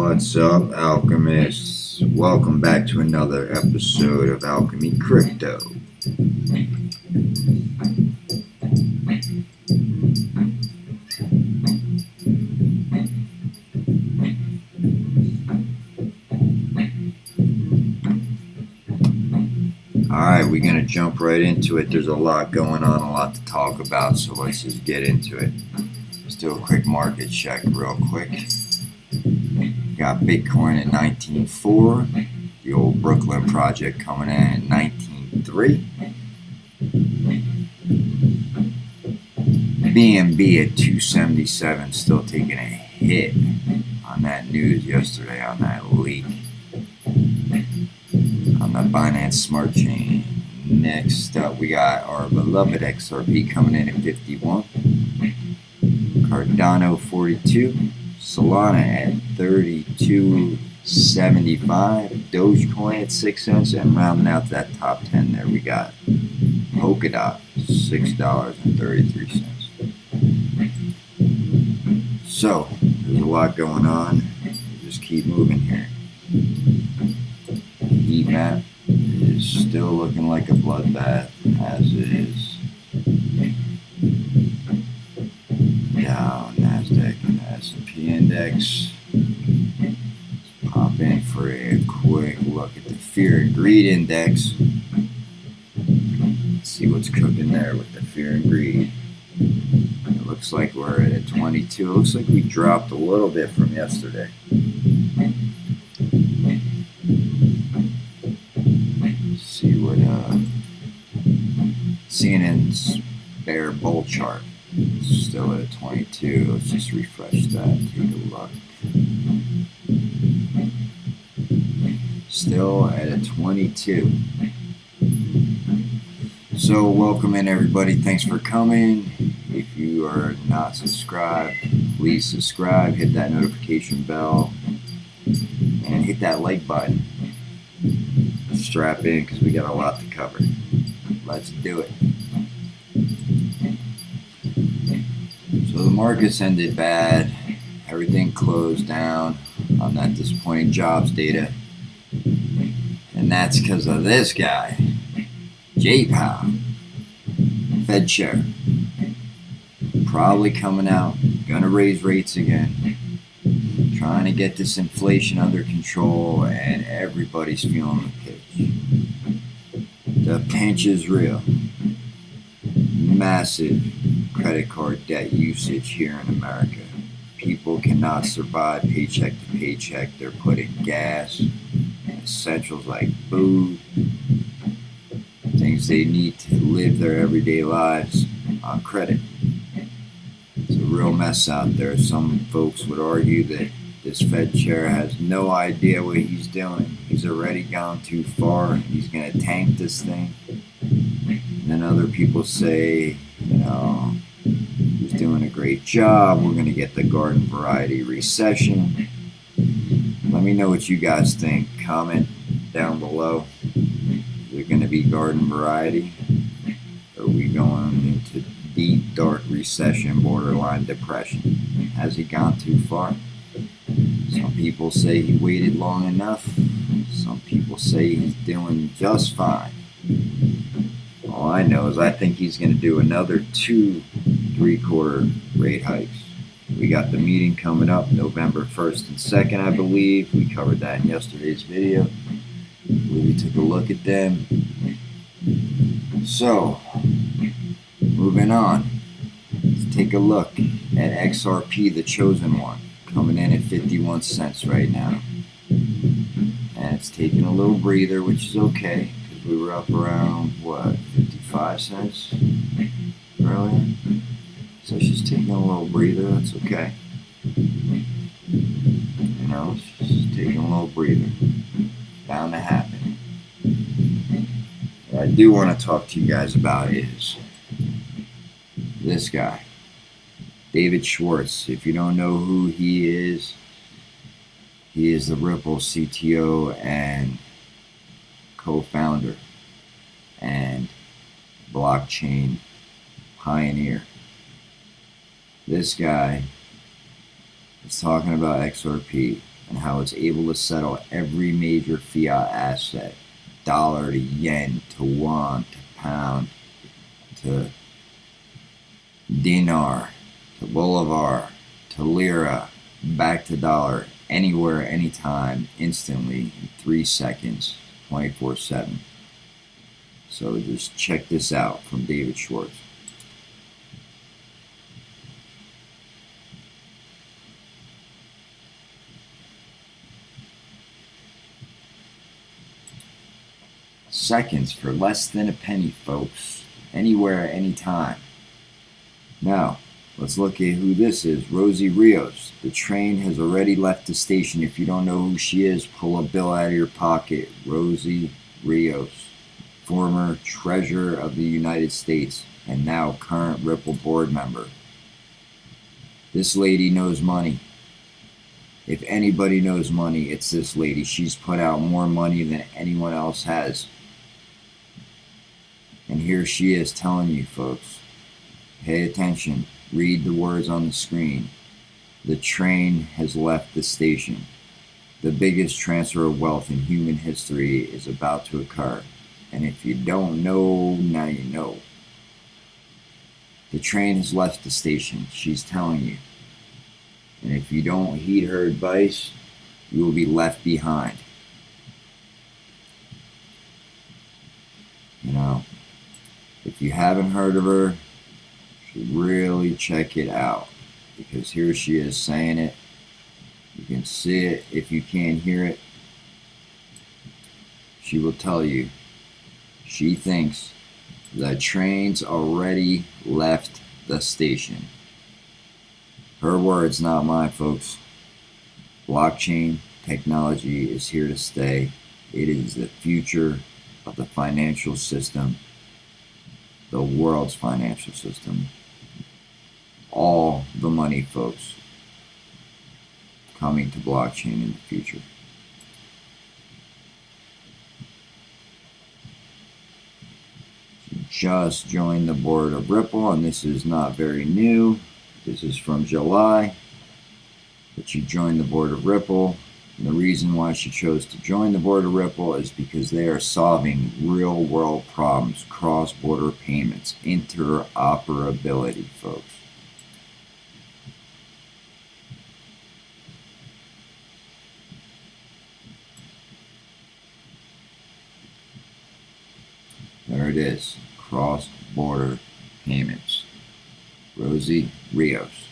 What's up, alchemists? Welcome back to another episode of Alchemy Crypto. Alright, we're going to jump right into it. There's a lot going on, a lot to talk about, so let's just get into it. Let's do a quick market check real quick. Got Bitcoin at 19.4, the old Brooklyn project coming in at 19.3, BNB at 277, still taking a hit on that news yesterday, on that leak on the Binance Smart Chain. Next up, we got our beloved XRP coming in at 51, Cardano 42, Solana at 32.75, Dogecoin at 6 cents, and rounding out that top 10 there, we got Polkadot, $6.33. So, there's a lot going on. Just keep moving here. The heat map is still looking like a bloodbath, as is Dow, NASDAQ, and the S&P index. Let's pop in for a quick look at the Fear and Greed index. Let's see what's cooking there with the Fear and Greed. It looks like we're at a 22. It looks like we dropped a little bit from yesterday. Let's see what CNN's bear bull chart. It's still at a 22. Let's just refresh that. Take a look. Still at a 22. So welcome in, everybody. Thanks for coming. If you are not subscribed, please subscribe. Hit that notification bell and hit that like button. Strap in because we got a lot to cover. Let's do it. So the markets ended bad. Everything closed down on that disappointing jobs data. And that's because of this guy, J-Powell, Fed chair. Probably coming out, gonna raise rates again, trying to get this inflation under control, and everybody's feeling the pinch. The pinch is real. Massive credit card debt usage here in America. People cannot survive paycheck to paycheck. They're putting gas, essentials like food, things they need to live their everyday lives on credit. It's a real mess out there. Some folks would argue that this Fed chair has no idea what he's doing. He's already gone too far. He's going to tank this thing. And then other people say, he's doing a great job. We're going to get the garden variety recession. Let me know what you guys think. Comment down below. Is it going to be garden variety? Or are we going into deep, dark recession, borderline depression? Has he gone too far? Some people say he waited long enough. Some people say he's doing just fine. All I know is I think he's going to do another 2 3/4 rate hikes. We got the meeting coming up November 1st and 2nd, I believe. We covered that in yesterday's video. We took a look at them. So, moving on. Let's take a look at XRP, the chosen one, coming in at 51 cents right now. And it's taking a little breather, which is okay, because we were up around, 55 cents earlier? So it's just taking a little breather, that's okay. It's just taking a little breather. Bound to happen. What I do want to talk to you guys about is this guy, David Schwartz. If you don't know who he is the Ripple CTO and co-founder and blockchain pioneer. This guy is talking about XRP. and how it's able to settle every major fiat asset, dollar to yen to won to pound to dinar to bolivar to lira, back to dollar, anywhere, anytime, instantly, in 3 seconds, 24/7. So just check this out from David Schwartz. Seconds for less than a penny, folks. Anywhere, anytime. Now, let's look at who this is. Rosie Rios. The train has already left the station. If you don't know who she is, pull a bill out of your pocket. Rosie Rios, former Treasurer of the United States and now current Ripple board member. This lady knows money. If anybody knows money, it's this lady. She's put out more money than anyone else has. And here she is telling you, folks, pay attention, read the words on the screen. The train has left the station. The biggest transfer of wealth in human history is about to occur. And if you don't know, now you know. The train has left the station, she's telling you. And if you don't heed her advice, you will be left behind. You know, if you haven't heard of her, you should really check it out. Because here she is saying it. You can see it if you can't hear it. She will tell you. She thinks the train's already left the station. Her words, not mine, folks. Blockchain technology is here to stay. It is the future of the financial system, the world's financial system. All the money, folks, coming to blockchain in the future. She just joined the board of Ripple, and this is not very new. This is from July, but she joined the board of Ripple. And the reason why she chose to join the board of Ripple is because they are solving real world problems, cross-border payments, interoperability, folks. There it is, cross-border payments. Rosie Rios.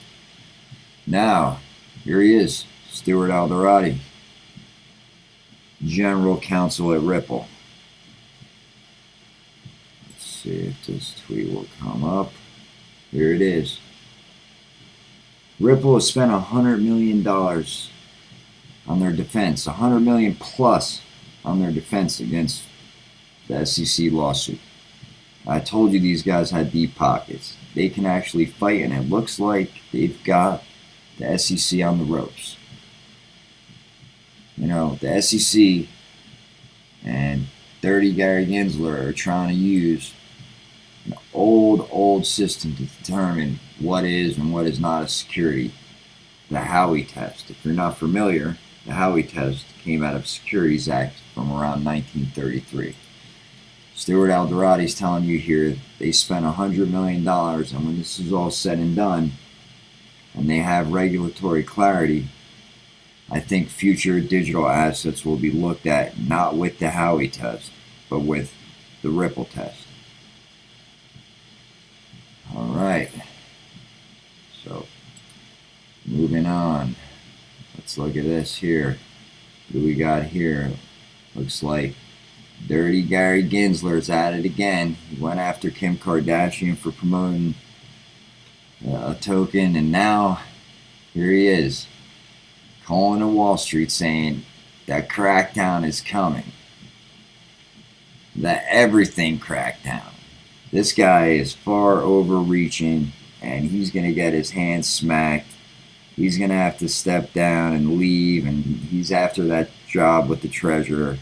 Now, here he is, Stuart Alderati, General Counsel at Ripple. Let's see if this tweet will come up. Here it is. Ripple has spent $100 million on their defense, $100 million plus on their defense against the SEC lawsuit. I told you these guys had deep pockets. They can actually fight, and it looks like they've got the SEC on the ropes. You know, the SEC and Dirty Gary Gensler are trying to use an old system to determine what is and what is not a security. The Howey test. If you're not familiar, the Howey test came out of Securities Act from around 1933. Stuart Alderati's telling you here they spent $100 million, and when this is all said and done, and they have regulatory clarity, I think future digital assets will be looked at not with the Howey test, but with the Ripple test. All right. So, moving on. Let's look at this here. What do we got here? Looks like Dirty Gary Gensler's at it again. He went after Kim Kardashian for promoting a token, and now here he is calling to Wall Street saying that crackdown is coming. That everything crackdown. This guy is far overreaching, and he's going to get his hands smacked. He's going to have to step down and leave, and he's after that job with the treasurer.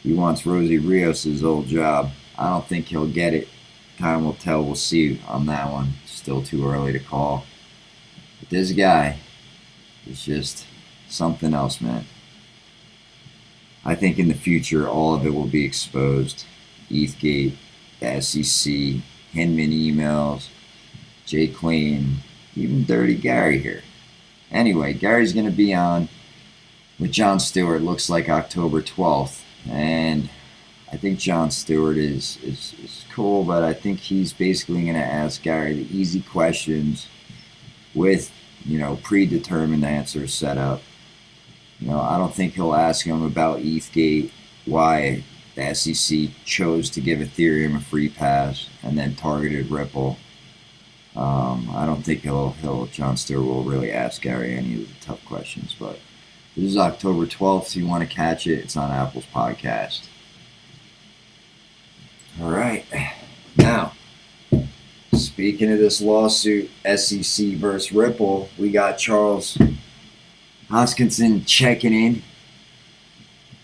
He wants Rosie Rios' old job. I don't think he'll get it. Time will tell. We'll see on that one. Still too early to call. But this guy is just something else, man. I think in the future, all of it will be exposed. ETHgate, the SEC, Hinman emails, Jay Clayton, even Dirty Gary here. Anyway, Gary's going to be on with Jon Stewart, looks like October 12th. And I think Jon Stewart is cool, but I think he's basically going to ask Gary the easy questions with, predetermined answers set up. I don't think he'll ask him about ETHgate, why the SEC chose to give Ethereum a free pass and then targeted Ripple. I don't think Jon Stewart will really ask Gary any of the tough questions, but this is October 12th, so you want to catch it. It's on Apple's podcast. All right. Now, speaking of this lawsuit, SEC versus Ripple, we got Charles Hoskinson checking in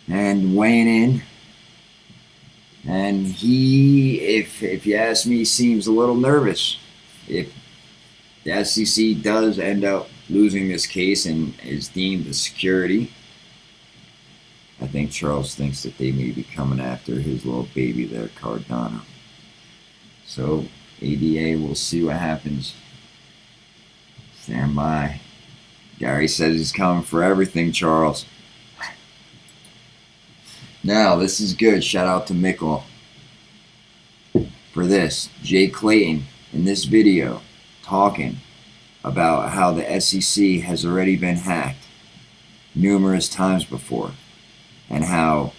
and weighing in. And he, if you ask me, seems a little nervous. If the SEC does end up losing this case and is deemed a security, I think Charles thinks that they may be coming after his little baby there, Cardano. So, ADA, we'll see what happens. Stand by. Gary says he's coming for everything, Charles. Now, this is good. Shout out to Mikkel for this. Jay Clayton in this video talking about how the SEC has already been hacked numerous times before, and how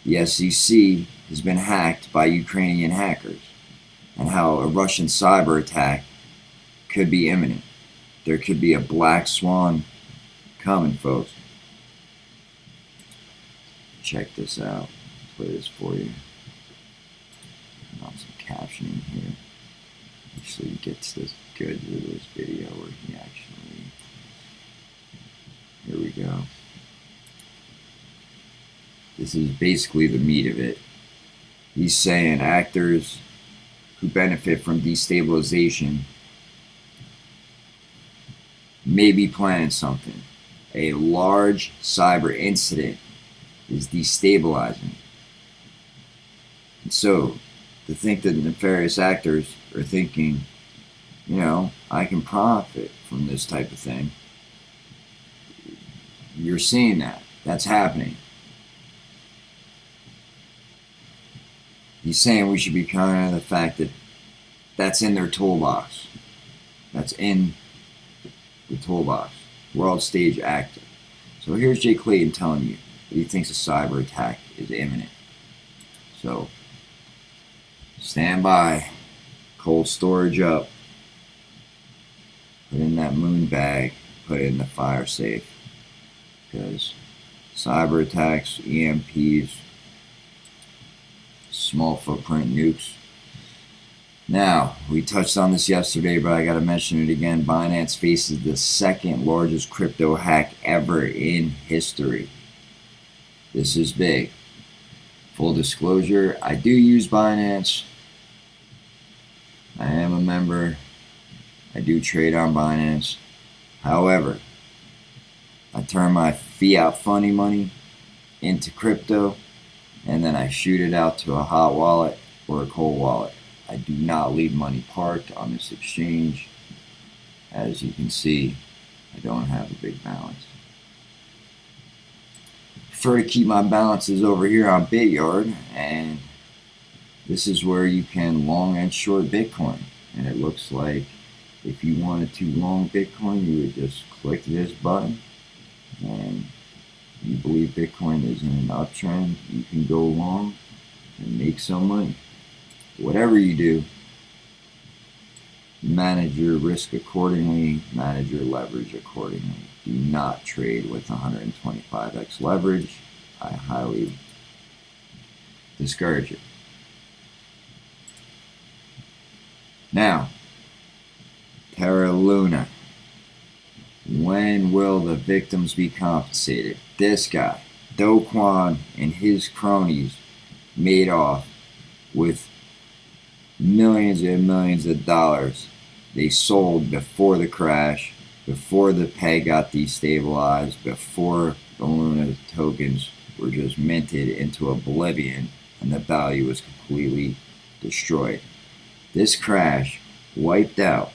the SEC has been hacked by Ukrainian hackers, and how a Russian cyber attack could be imminent. There could be a black swan coming, folks. Check this out. Play this for you. Got some captioning here. Actually gets this good with this video where he actually... Here we go. This is basically the meat of it. He's saying actors who benefit from destabilization may be planning something. A large cyber incident is destabilizing. And so, to think that nefarious actors are thinking, I can profit from this type of thing, you're seeing that. That's happening. He's saying we should be counting on the fact that that's in their toolbox. That's in the toolbox. World stage actor. So here's Jay Clayton telling you that he thinks a cyber attack is imminent. So stand by. Cold storage up. Put in that moon bag. Put it in the fire safe. Because cyber attacks, EMPs, small footprint nukes. Now, we touched on this yesterday, but I gotta mention it again. Binance faces the second largest crypto hack ever in history. This is big. Full disclosure, I do use Binance. I am a member. I do trade on Binance. However, I turn my fiat funny money into crypto, and then I shoot it out to a hot wallet or a cold wallet. I do not leave money parked on this exchange. As you can see, I don't have a big balance. I prefer to keep my balances over here on BitYard, and this is where you can long and short Bitcoin. And it looks like if you wanted to long Bitcoin, you would just click this button, and you believe Bitcoin is in an uptrend, you can go long and make some money. Whatever you do, manage your risk accordingly, manage your leverage accordingly. Do not trade with 125x leverage. I highly discourage it. Now, Terra Luna. When will the victims be compensated? This guy, Do Kwon, and his cronies made off with millions and millions of dollars they sold before the crash, before the peg got destabilized, before the Luna tokens were just minted into oblivion and the value was completely destroyed. This crash wiped out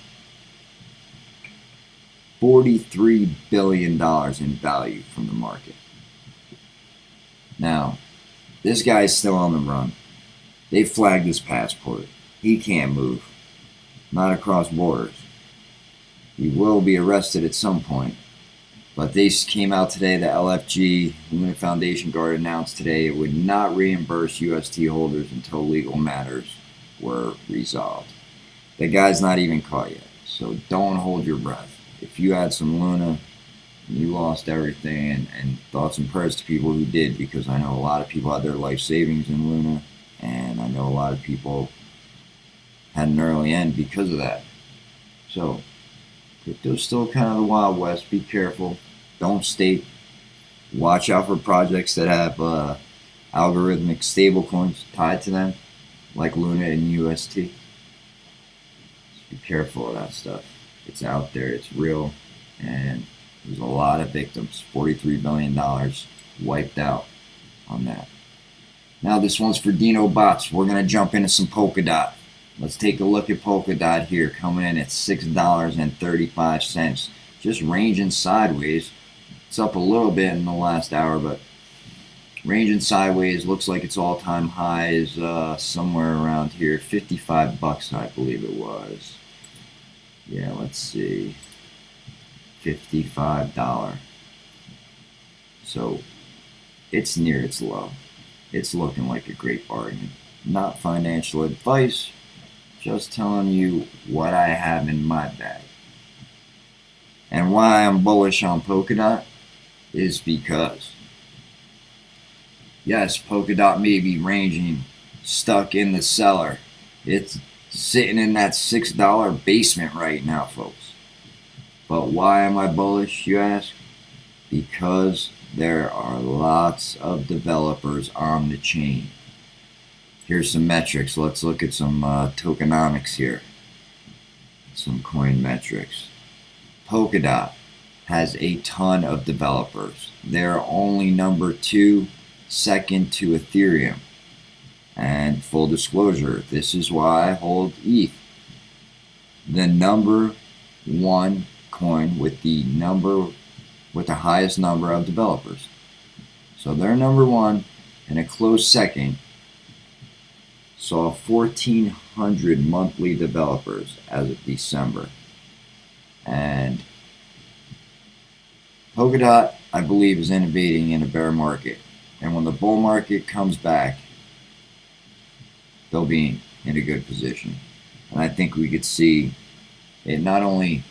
$43 billion in value from the market. Now, this guy's still on the run. They flagged his passport. He can't move. Not across borders. He will be arrested at some point. But they came out today, the LFG, Luna Foundation Guard, announced today it would not reimburse UST holders until legal matters were resolved. The guy's not even caught yet, so don't hold your breath. If you had some Luna and you lost everything, and thoughts and prayers to people who did, because I know a lot of people had their life savings in Luna, and I know a lot of people had an early end because of that. So, crypto's still kind of the Wild West. Be careful. Don't stake. Watch out for projects that have algorithmic stablecoins tied to them, like Luna and UST. Just be careful of that stuff. It's out there. It's real. And there's a lot of victims. $43 billion wiped out on that. Now this one's for Dino Bots. We're going to jump into some Polkadot. Let's take a look at Polkadot here, coming in at $6.35. Just ranging sideways. It's up a little bit in the last hour, but ranging sideways. Looks like its all-time high is somewhere around here, $55, I believe it was. Yeah, let's see. $55. So it's near its low. It's looking like a great bargain. Not financial advice, just telling you what I have in my bag. And why I'm bullish on Polkadot is because, yes, Polkadot may be ranging, stuck in the cellar. It's sitting in that $6 basement right now, folks. But why am I bullish, you ask? Because there are lots of developers on the chain. Here's some metrics. Let's look at some tokenomics here. Some coin metrics. Polkadot has a ton of developers. They're only number 2, second to Ethereum. And full disclosure, this is why I hold ETH. The number 1 coin with the highest number of developers. So they're number 1, and a close second saw 1,400 monthly developers as of December. And Polkadot, I believe, is innovating in a bear market. And when the bull market comes back, they'll be in a good position. And I think we could see it not only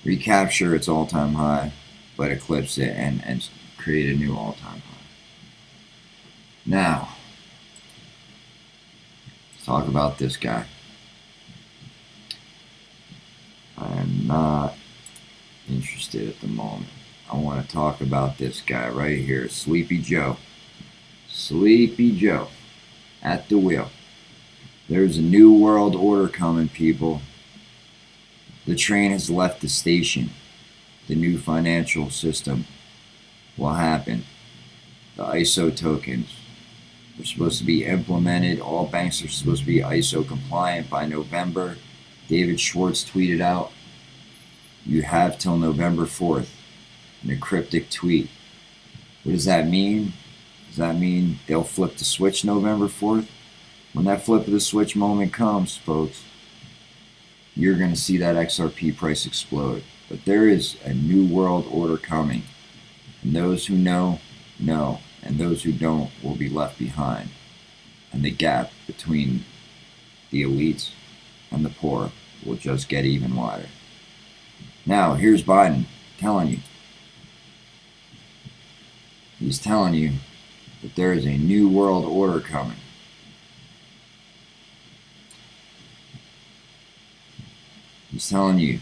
recapture its all-time high, but eclipse it and create a new all-time high. Now, let's talk about this guy. I am not interested at the moment. I want to talk about this guy right here, Sleepy Joe. Sleepy Joe at the wheel. There's a new world order coming, people. The train has left the station. The new financial system will happen. The ISO tokens are supposed to be implemented. All banks are supposed to be ISO compliant by November. David Schwartz tweeted out, "You have till November 4th." In a cryptic tweet. What does that mean? Does that mean they'll flip the switch November 4th? When that flip of the switch moment comes, folks, you're going to see that XRP price explode. But there is a new world order coming. And those who know, know. And those who don't will be left behind. And the gap between the elites and the poor will just get even wider. Now, here's Biden telling you. He's telling you that there is a new world order coming. He's telling you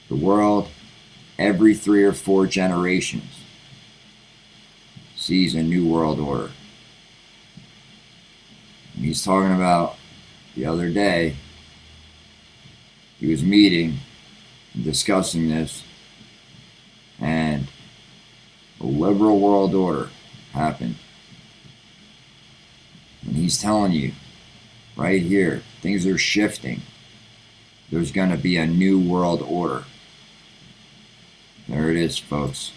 the world, every 3 or 4 generations, sees a new world order. And he's talking about the other day, he was meeting and discussing this, and a liberal world order happened. And he's telling you right here, things are shifting. There's going to be a new world order. There it is, folks.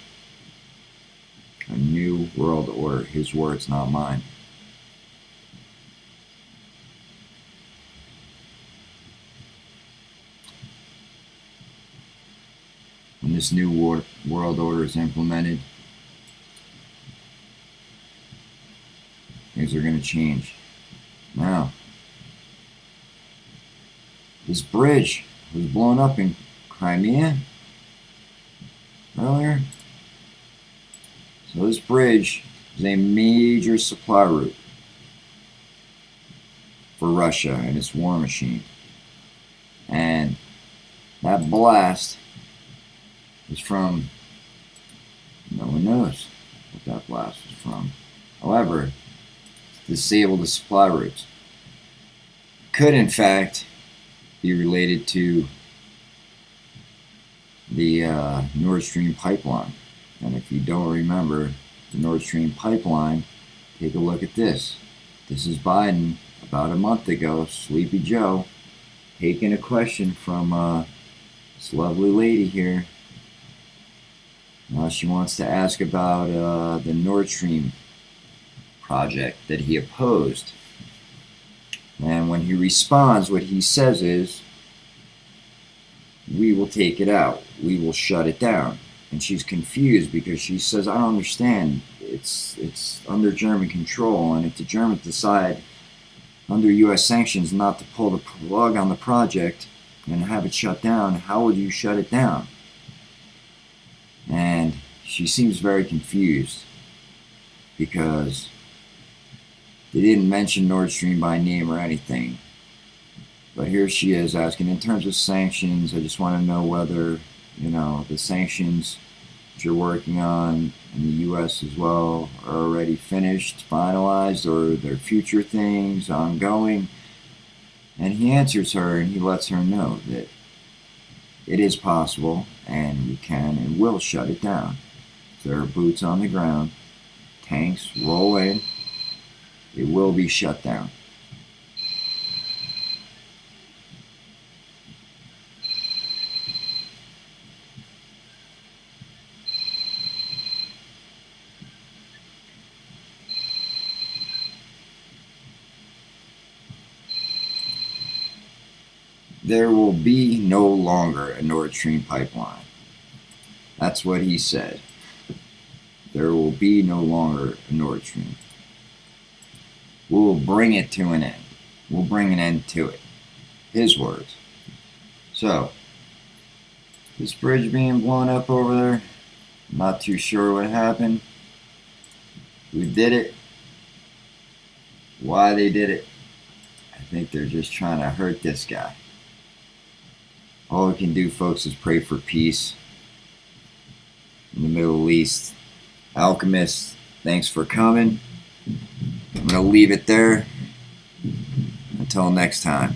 A new world order. His words, not mine. When this new world order is implemented, things are going to change. Now, this bridge was blown up in Crimea earlier. So this bridge is a major supply route for Russia and its war machine. And that blast is from, no one knows what that blast was from. However, it's disabled the supply routes. Could in fact be related to the Nord Stream pipeline. And if you don't remember the Nord Stream pipeline, take a look at this. This is Biden about a month ago, Sleepy Joe, taking a question from this lovely lady here. She wants to ask about the Nord Stream project that he opposed. And when he responds, what he says is, we will take it out. We will shut it down. And she's confused because she says, I don't understand. It's under German control. And if the Germans decide under U.S. sanctions not to pull the plug on the project and have it shut down, how would you shut it down? And she seems very confused because they didn't mention Nord Stream by name or anything. But here she is asking, in terms of sanctions, I just want to know whether, the sanctions that you're working on in the U.S. as well are already finished, finalized, or they're future things, ongoing. And he answers her and he lets her know that it is possible and we can and will shut it down. There are boots on the ground, tanks roll in, it will be shut down. There will be no longer a Nord Stream pipeline. That's what he said. There will be no longer a Nord Stream. We will bring it to an end. We'll bring an end to it. His words. So, this bridge being blown up over there, I'm not too sure what happened. Who did it? Why they did it? I think they're just trying to hurt this guy. All we can do, folks, is pray for peace in the Middle East. Alchemist, thanks for coming. I'm going to leave it there. Until next time.